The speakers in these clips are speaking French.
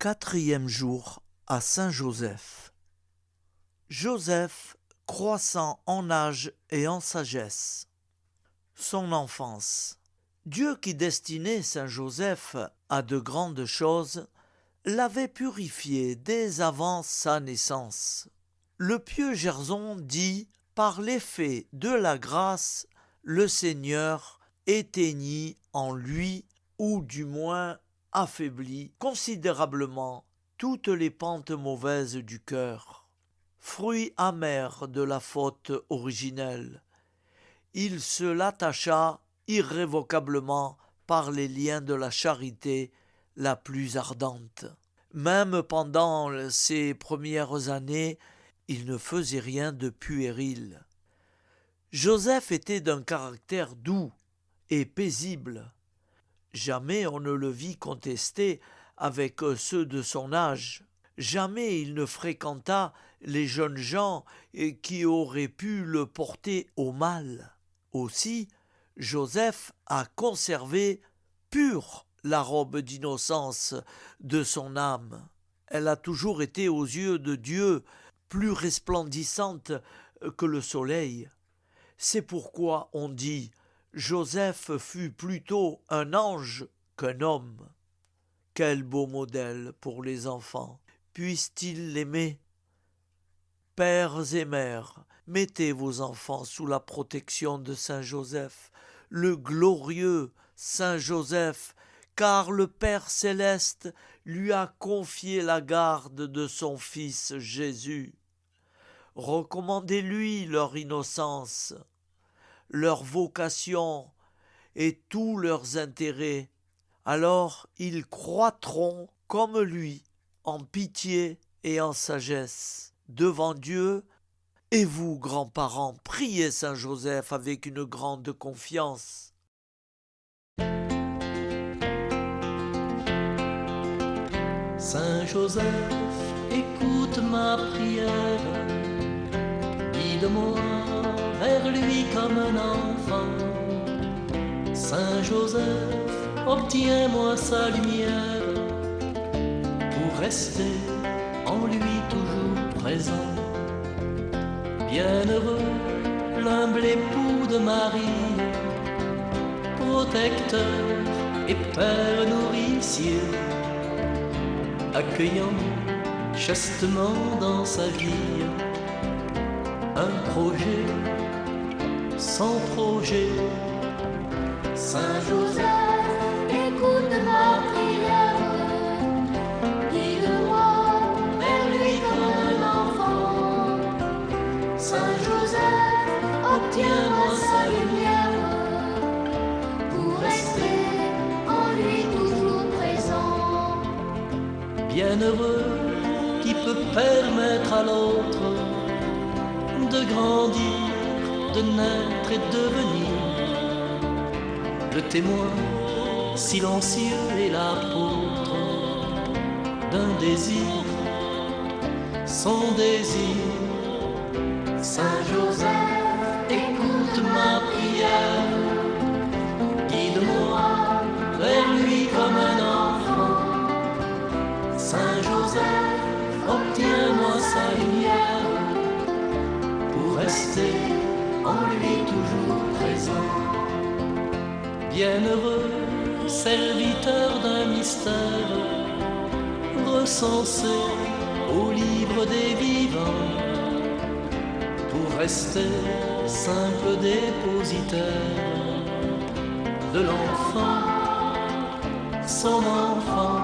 Quatrième jour à Saint Joseph. Joseph croissant en âge et en sagesse. Son enfance. Dieu qui destinait Saint Joseph à de grandes choses, l'avait purifié dès avant sa naissance. Le pieux Gerson dit: par l'effet de la grâce, le Seigneur éteignit en lui, ou du moins affaiblit considérablement toutes les pentes mauvaises du cœur. Fruit amer de la faute originelle, il se l'attacha irrévocablement par les liens de la charité la plus ardente. Même pendant ses premières années, il ne faisait rien de puéril. Joseph était d'un caractère doux et paisible. Jamais on ne le vit contester avec ceux de son âge. Jamais il ne fréquenta les jeunes gens qui auraient pu le porter au mal. Aussi, Joseph a conservé pure la robe d'innocence de son âme. Elle a toujours été aux yeux de Dieu plus resplendissante que le soleil. C'est pourquoi on dit: Joseph fut plutôt un ange qu'un homme. Quel beau modèle pour les enfants! Puissent-ils l'aimer? Pères et mères, mettez vos enfants sous la protection de Saint Joseph, le glorieux Saint Joseph, car le Père céleste lui a confié la garde de son Fils Jésus. Recommandez-lui leur innocence, leur vocation et tous leurs intérêts. Alors ils croîtront comme lui, en pitié et en sagesse devant Dieu. Et vous, grands-parents, priez Saint Joseph avec une grande confiance. Saint Joseph, écoute ma prière, guide-moi vers lui comme un enfant. Saint Joseph, obtiens-moi sa lumière, pour rester en lui toujours présent. Bienheureux, l'humble époux de Marie, protecteur et père nourricier, accueillant chastement dans sa vie un projet sans projet. Saint Joseph, écoute ma prière, guide-moi vers lui comme un enfant. Saint Joseph, obtiens-moi sa lumière, pour rester en lui toujours présent. Bienheureux qui peut permettre à l'autre de grandir, de naître et de devenir le témoin silencieux et l'apôtre d'un désir, son désir. Saint Joseph, écoute ma prière, guide-moi vers lui comme un enfant. Saint Joseph, obtiens-moi sa lumière, pour rester en lui toujours présent. Bienheureux, serviteur d'un mystère, recensé au livre des vivants, pour rester simple dépositaire de l'enfant, son enfant.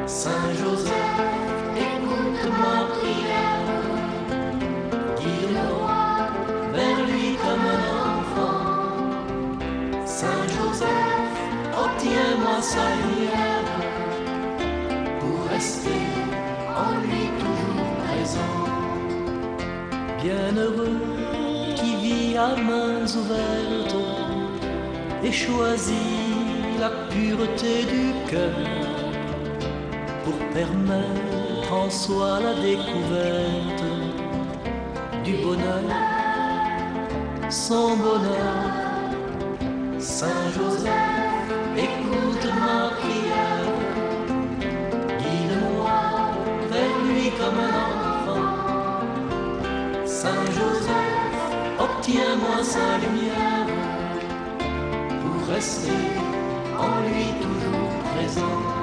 Saint Joseph, écoute ma prière, guide-moi vers lui comme un enfant. Saint Joseph, Obtiens-moi sa lumière, pour rester en lui toujours présent. bienheureux qui vit à mains ouvertes et choisit la pureté du cœur pour permettre en soi la découverte du bonheur, son bonheur. Saint Joseph, écoute ma prière, Saint Joseph, obtiens-moi sa lumière pour rester en lui toujours présent.